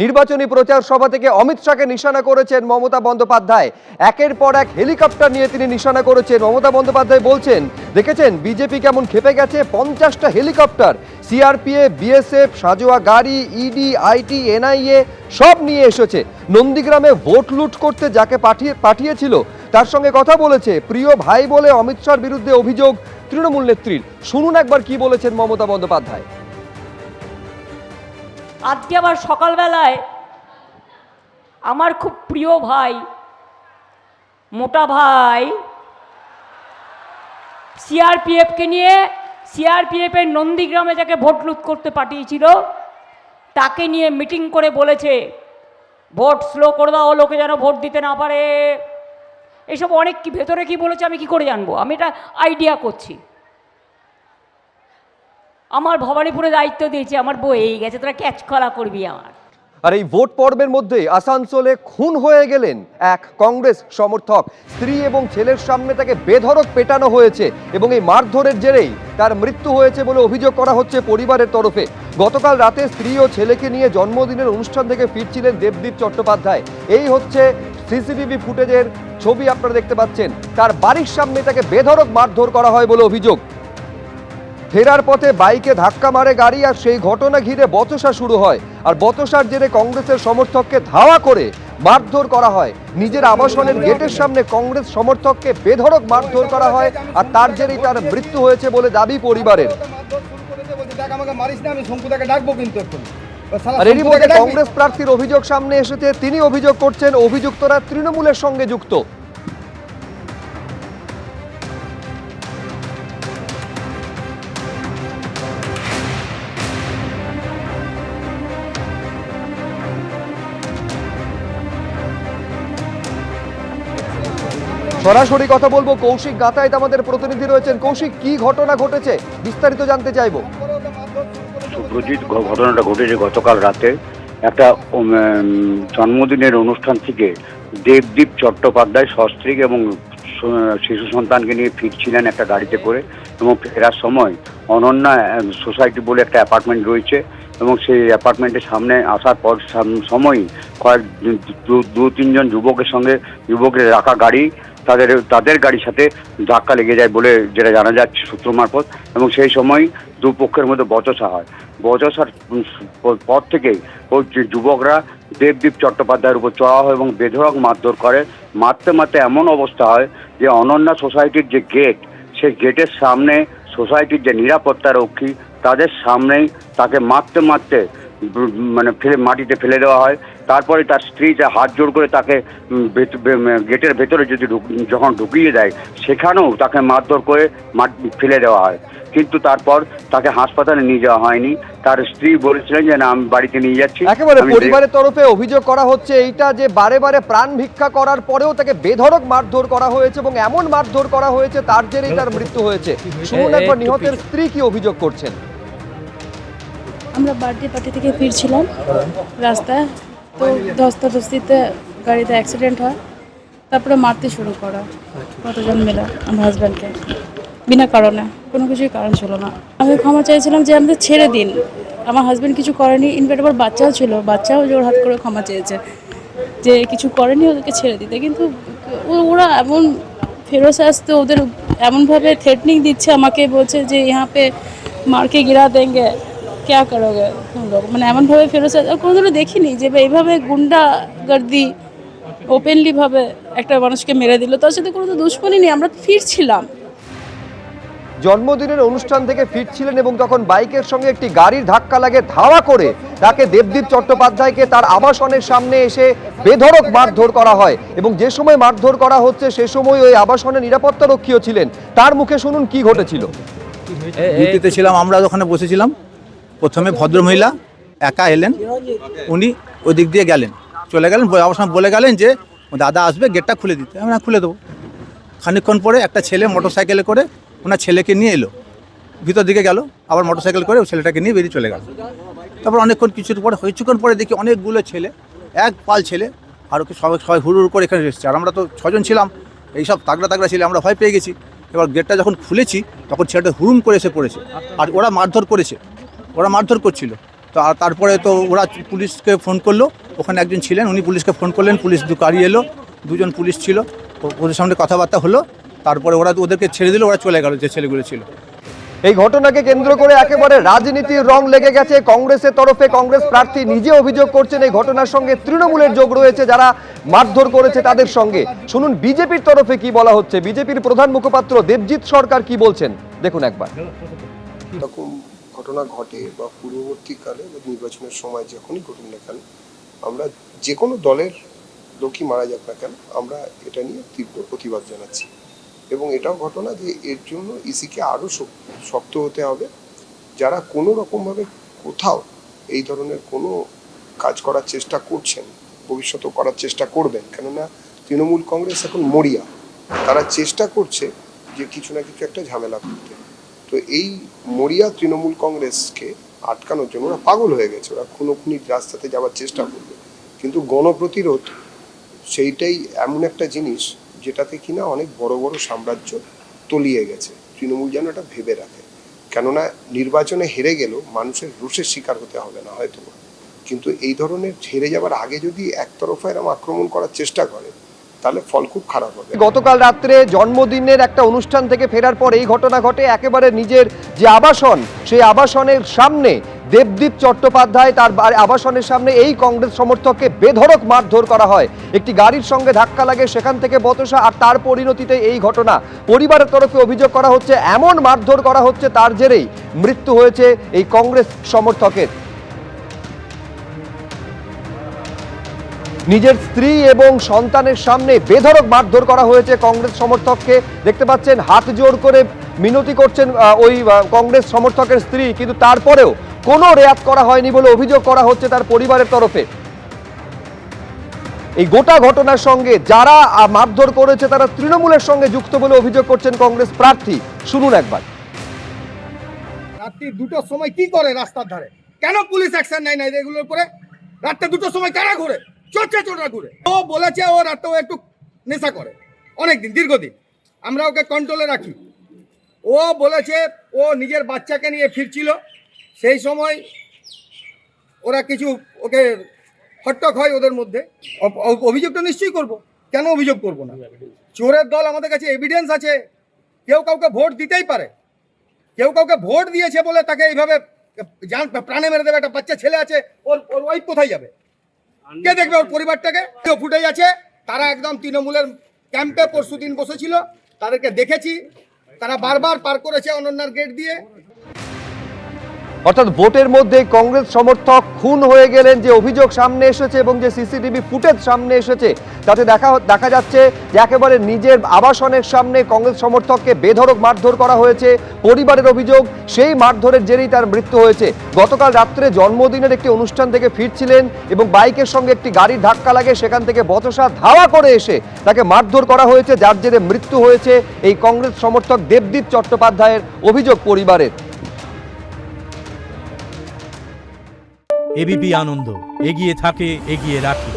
নির্বাচনী প্রচার সভা থেকে অমিত শাহকে নিশানা করেছেন মমতা বন্দ্যোপাধ্যায়। একের পর এক হেলিকপ্টার নিয়ে তিনি নিশানা করেছেন। মমতা বন্দ্যোপাধ্যায় বলছেন, দেখেছেন বিজেপি কেমন খেপে গেছে, 50টা হেলিকপ্টার, সিআরপিএফ, বিএসএফ, সাজোয়া গাড়ি, ইডি, আইটি, এনআইএ সব নিয়ে এসেছে। নন্দীগ্রামে ভোট লুট করতে যাকে পাঠিয়েছিল তার সঙ্গে কথা বলেছে। প্রিয় ভাই বলে অমিত শাহর বিরুদ্ধে অভিযোগ তৃণমূল নেত্রীর। শুনুন একবার কি বলেছেন মমতা বন্দ্যোপাধ্যায়। আজকে আবার সকালবেলায় আমার খুব প্রিয় ভাই, মোটা ভাই, সিআরপিএফকে নিয়ে, সিআরপিএফের নন্দীগ্রামে যাকে ভোট লুট করতে পাঠিয়েছিল তাকে নিয়ে মিটিং করে বলেছে ভোট স্লো করে দাও, লোকে যেন ভোট দিতে না পারে। এসব অনেক কি ভেতরে কি বলেছে আমি কি করে জানবো? আমি এটা আইডিয়া করছি। আমার ভবানীপুরে দায়িত্ব দিয়েছে, আমার বউ এই গেছে, তোরা ক্যাচ কলা করবি আমার। আর এই ভোট পর্বের মধ্যে আসানসোলে খুন হয়ে গেলেন এক কংগ্রেস সমর্থক। স্ত্রী এবং ছেলের সামনে তাকে বেধড়ক পেটানো হয়েছে এবং এই মারধরের জেরেই তার মৃত্যু হয়েছে বলে অভিযোগ করা হচ্ছে পরিবারের তরফে। গতকাল রাতে স্ত্রী ও ছেলেকে নিয়ে জন্মদিনের অনুষ্ঠান থেকে ফিরছিলেন দেবদীপ চট্টোপাধ্যায়। এই হচ্ছে সিসিটিভি ফুটেজের ছবি আপনারা দেখতে পাচ্ছেন। তার বাড়ির সামনে তাকে বেধড়ক মারধর করা হয় বলে অভিযোগ। ফেরার পথে বাইকে ধাক্কা মারে গাড়ি, আর সেই ঘটনা ঘিরে বচসা শুরু হয়। আর বচসার জেরে কংগ্রেসের সমর্থককে ধাওয়া করে মারধর করা হয়। নিজের আবাসনের গেটের সামনে কংগ্রেস সমর্থককে বেধড়ক মারধর করা হয়, আর তার জেরেই তার মৃত্যু হয়েছে বলে দাবি পরিবারের। আর এরই মধ্যে কংগ্রেস প্রার্থীর অভিযোগ সামনে এসেছে। তিনি অভিযোগ করছেন অভিযুক্তরা তৃণমূলের সঙ্গে যুক্ত। সরাসরি কথা বলবো, কৌশিক গাতাইত আমাদের প্রতিনিধি রয়েছেন। কৌশিক, কি ঘটনা ঘটেছে বিস্তারিত জানতে চাইবো। সুপ্রজিৎ, ঘটনাটা ঘটেছে গতকাল রাতে। একটা জন্মদিনের অনুষ্ঠান থেকে দেবদীপ চট্টোপাধ্যায় সস্ত্রী এবং শিশু সন্তানকে নিয়ে ফিরছিলেন একটা গাড়িতে করে, এবং ফেরার সময় অনন্যা সোসাইটি বলে একটা অ্যাপার্টমেন্ট রয়েছে, এবং সেই অ্যাপার্টমেন্টের সামনে আসার পর সময়ই দু তিনজন যুবকের রাখা গাড়ি তাদের গাড়ির সাথে ধাক্কা লেগে যায় বলে যেটা জানা যাচ্ছে সূত্র মারফত। এবং সেই সময় দুপক্ষের মধ্যে বচসা হয়। বচসার পর থেকেই ওই যুবকরা দেবদীপ চট্টোপাধ্যায়ের উপর চড়া হয় এবং বেধড়ক মারধর করে। মারতে এমন অবস্থা হয় যে অনন্যা সোসাইটির যে গেট, সেই গেটের সামনে সোসাইটির যে নিরাপত্তা রক্ষী তাদের সামনেই তাকে মারতে মানে মাটিতে ফেলে দেওয়া হয়। তারপরে তার স্ত্রী হাত জোড় করে তাকে গেটের ভেতরে যখন ঢুকিয়ে দেয়, সেখানেও তাকে মারধর করে ফেলে দেওয়া হয়। কিন্তু তারপর তাকে হাসপাতালে নিয়ে যাওয়া হয়নি। তার স্ত্রী বলেছিলেন যে না, আমি বাড়িতে নিয়ে যাচ্ছি। একেবারে পরিবারের তরফে অভিযোগ করা হচ্ছে এইটা যে বারে বারে প্রাণ ভিক্ষা করার পরেও তাকে বেধড়ক মারধর করা হয়েছে এবং এমন মারধর করা হয়েছে তার জেরেই তার মৃত্যু হয়েছে। শুনুন একবার নিহতের স্ত্রী কি অভিযোগ করছেন। আমরা বার্থডে পার্টি থেকে ফিরছিলাম, রাস্তায় তো ধস্তাধস্তিতে গাড়িতে অ্যাক্সিডেন্ট হয়। তারপরে মারতে শুরু করা কতজন মিলে আমার হাজব্যান্ডকে, বিনা কারণে, কোনো কিছুই কারণ ছিল না। আমি ক্ষমা চাইছিলাম যে আমাদের ছেড়ে দিন, আমার হাজব্যান্ড কিছু করেনি। ইনফ্যাক্ট আবার বাচ্চাও ছিল, বাচ্চাও জোর হাত করে ক্ষমা চেয়েছে যে কিছু করেনি, ওদেরকে ছেড়ে দিতে। কিন্তু ওরা এমন ফেরত আসতে, ওদের এমনভাবে থ্রেটনিং দিচ্ছে আমাকে, বলছে যে ইহা পে মারকে গিরা দেঙ্গে, ক্যা করোগে তুম লোগ। মানে এমনভাবে ফেরত কোনোদিনও দেখিনি যে এইভাবে গুন্ডাগর্দি ওপেনলিভাবে একটা মানুষকে মেরে দিল। তার সাথে কোনো তো দুশ্মনী নেই, আমরা ফিরছিলাম। জন্মদিনের অনুষ্ঠান থেকে ফিরছিলেন এবং তখন বাইকের সঙ্গে একটি গাড়ির ধাক্কা লাগে। ধাওয়া করে তাকে দেবদীপ চট্টোপাধ্যায়কে তার আবাসনের সামনে এসে বেধড়ক মারধর করা হয়। এবং যে সময় মারধর করা হচ্ছে সে সময় ওই আবাসনের নিরাপত্তা রক্ষীও ছিলেন। তার মুখে শুনুন কি ঘটেছিল। ডিউটিতে ছিলাম, আমরা ওখানে বসেছিলাম। প্রথমে ভদ্রমহিলা একা এলেন, উনি ওই দিক দিয়ে গেলেন, চলে গেলেন। আমার সঙ্গে বলে গেলেন যে দাদা আসবে, গেটটা খুলে দিতে। আমরা খুলে দেবো। খানিকক্ষণ পরে একটা ছেলে মোটরসাইকেলে করে ওনার ছেলেকে নিয়ে এলো, ভিতর দিকে গেল, আবার মোটরসাইকেল করে ওই ছেলেটাকে নিয়ে বেরিয়ে চলে গেল। তারপর কিছুক্ষণ পরে দেখি অনেকগুলো ছেলে, এক পাল ছেলে, আর ওকে সবাই হুড় করে এখানে এসেছে। আর আমরা তো 6 জন ছিলাম, এইসব তাগড়া ছেলে, আমরা ভয় পেয়ে গেছি। এবার গেটটা যখন খুলেছি তখন ছেলেটা হুড়ুম করে এসে পড়েছে, আর ওরা মারধর করছিল। তো আর তারপরে তো ওরা পুলিশকে ফোন করলো, ওখানে একজন ছিলেন, উনি পুলিশকে ফোন করলেন, পুলিশ গাড়ি এলো, দুজন পুলিশ ছিল, ওদের সামনে কথাবার্তা হলো, তারপরে ওদেরকে ছেড়ে দিল, ওরা চলে গেল যে ছেলেগুলো ছিল। এই ঘটনাকে কেন্দ্র করে একেবারে রাজনীতির রং লেগে গেছে কংগ্রেসের তরফে। কংগ্রেস প্রার্থী নিজে অভিযোগ করছেন এই ঘটনার সঙ্গে তৃণমূলের যোগ রয়েছে, যারা মারধর করেছে তাদের সঙ্গে। শুনুন বিজেপির তরফে কি বলা হচ্ছে, বিজেপির প্রধান মুখপাত্র দেবজিৎ সরকার কি বলছেন, দেখুন একবার। এরকম ঘটনা ঘটে বা পূর্ববর্তীকালে বা নির্বাচনের সময় যখনই ঘটুন না কেন, আমরা যে কোনো দলের লোকই মারা যাক না কেন, আমরা এটা নিয়ে তীব্র প্রতিবাদ জানাচ্ছি। এবং এটাও ঘটনা যে এর জন্য ইসিকে আরও শক্ত হতে হবে। যারা কোনো রকমভাবে কোথাও এই ধরনের কোনো কাজ করার চেষ্টা করছেন, ভবিষ্যতেও করার চেষ্টা করবেন, কেননা তৃণমূল কংগ্রেস এখন মরিয়া, তারা চেষ্টা করছে যে কিছু না কিছু একটা ঝামেলা করতে। তো এই মরিয়া তৃণমূল কংগ্রেসকে আটকানোর জন্য ওরা পাগল হয়ে গেছে, ওরা খুনোখুনির রাস্তাতে যাওয়ার চেষ্টা করবে। কিন্তু গণপ্রতিরোধ সেইটাই এমন একটা জিনিস যেটাতে কিনা অনেক বড় বড় সাম্রাজ্য তলিয়ে গেছে। তৃণমূল যেন এটা ভেবে রাখে, কেননা নির্বাচনে হেরে গেলেও মানুষের রোষের শিকার হতে হবে না হয়তো, কিন্তু এই ধরনের হেরে যাবার আগে যদি একতরফা এরকম আক্রমণ করার চেষ্টা করে তাহলে ফল খুব খারাপ হবে। গতকাল রাত্রে জন্মদিনের একটা অনুষ্ঠান থেকে ফেরার পর এই ঘটনা ঘটে। একেবারে নিজের যে আবাসন, সেই আবাসনের সামনে দেবদীপ চট্টোপাধ্যায়, তার আবাসনের সামনে এই কংগ্রেস সমর্থককে বেধড়ক মারধর করা হয়। একটি গাড়ির সঙ্গে ধাক্কা লাগে, সেখান থেকে বতসা, আর তার পরিণতিতে এই ঘটনা। পরিবারের তরফে অভিযোগ করা হচ্ছে এমন মারধর করা হচ্ছে তার জেরেই মৃত্যু হয়েছে এই কংগ্রেস সমর্থকের। নিজের স্ত্রী এবং সন্তানের সামনে বেধড়ক মারধর করা হয়েছে কংগ্রেস সমর্থককে। দেখতে পাচ্ছেন হাত জোড় করে মিনতি করছেন ওই কংগ্রেস সমর্থকের স্ত্রী, কিন্তু তারপরেও কোনো রেয়াত করা হয়নি বলে অভিযোগ করা হচ্ছে তার পরিবারের তরফে। এই গোটা ঘটনার সঙ্গে যারা মারধর করেছে তারা তৃণমূলের সঙ্গে যুক্ত বলে অভিযোগ করছেন কংগ্রেস প্রার্থী। শুনুন একবার। রাত্রি 2টোর সময় কি করে রাস্তার ধারে? কেন পুলিশ অ্যাকশন নেয় না এগুলোর উপরে? রাত্রে 2টোর সময় কারা ঘুরে? চোরা ঘুরে। ও বলেছে ও রাতে ও একটু নেশা করে, অনেকদিন, দীর্ঘদিন। আমরা ওকে কন্ট্রোলে রাখি। ও বলেছে ও নিজের বাচ্চাকে নিয়ে ফিরছিল, সেই সময় ওরা কিছু ওকে হট্টক হয় ওদের মধ্যে। অভিযোগটা নিশ্চয়ই করব, কেন অভিযোগ করব না? চোরের দল, আমাদের কাছে এভিডেন্স আছে। কেউ কাউকে ভোট দিতেই পারে, কেউ কাউকে ভোট দিয়েছে বলে তাকে এইভাবে প্রাণে মেরে দেবে। একটা বাচ্চা ছেলে আছে, ওর ওয়াইফ কোথায় যাবে? কে দেখবে ওর পরিবারটাকে? কেউ ফুটে যাচ্ছে। তারা একদম তৃণমূলের ক্যাম্পে পরশুদিন বসেছিল, তাদেরকে দেখেছি, তারা বারবার পার করেছে অনন্যার গেট দিয়ে। অর্থাৎ ভোটের মধ্যে কংগ্রেস সমর্থক খুন হয়ে গেলেন, যে অভিযোগ সামনে এসেছে এবং যে সিসিটিভি ফুটেজ সামনে এসেছে তাতে দেখা যাচ্ছে যে একেবারে নিজের আবাসনের সামনে কংগ্রেস সমর্থককে বেধড়ক মারধর করা হয়েছে। পরিবারের অভিযোগ সেই মারধরের জেরেই তার মৃত্যু হয়েছে। গতকাল রাত্রে জন্মদিনের একটি অনুষ্ঠান থেকে ফিরছিলেন এবং বাইকের সঙ্গে একটি গাড়ির ধাক্কা লাগে, সেখান থেকে বচসা ধাওয়া করে এসে তাকে মারধর করা হয়েছে, যার জেরে মৃত্যু হয়েছে এই কংগ্রেস সমর্থক দেবদীপ চট্টোপাধ্যায়ের। অভিযোগ পরিবারের। এবিপি আনন্দ, এগিয়ে থাকে, এগিয়ে রাখে।